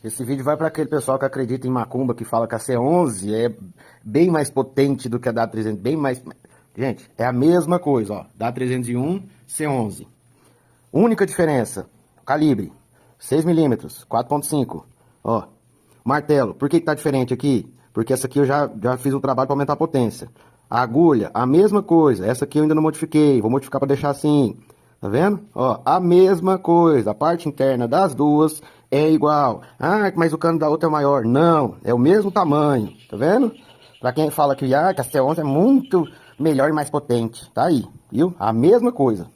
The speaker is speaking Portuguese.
Esse vídeo vai para aquele pessoal que acredita em macumba, que fala que a C11 é bem mais potente do que a da 300, bem mais... Gente, é a mesma coisa, ó, da 301, C11. Única diferença, calibre, 6mm, 4.5, ó. Martelo, por que tá diferente aqui? Porque essa aqui eu já fiz um trabalho para aumentar a potência. A agulha, a mesma coisa, essa aqui eu ainda não modifiquei, vou modificar para deixar assim. Tá vendo? Ó, a mesma coisa, a parte interna das duas é igual. Ah, mas o cano da outra é maior. Não, é o mesmo tamanho, tá vendo? Pra quem fala que a C11 é muito melhor e mais potente, tá aí, viu? A mesma coisa.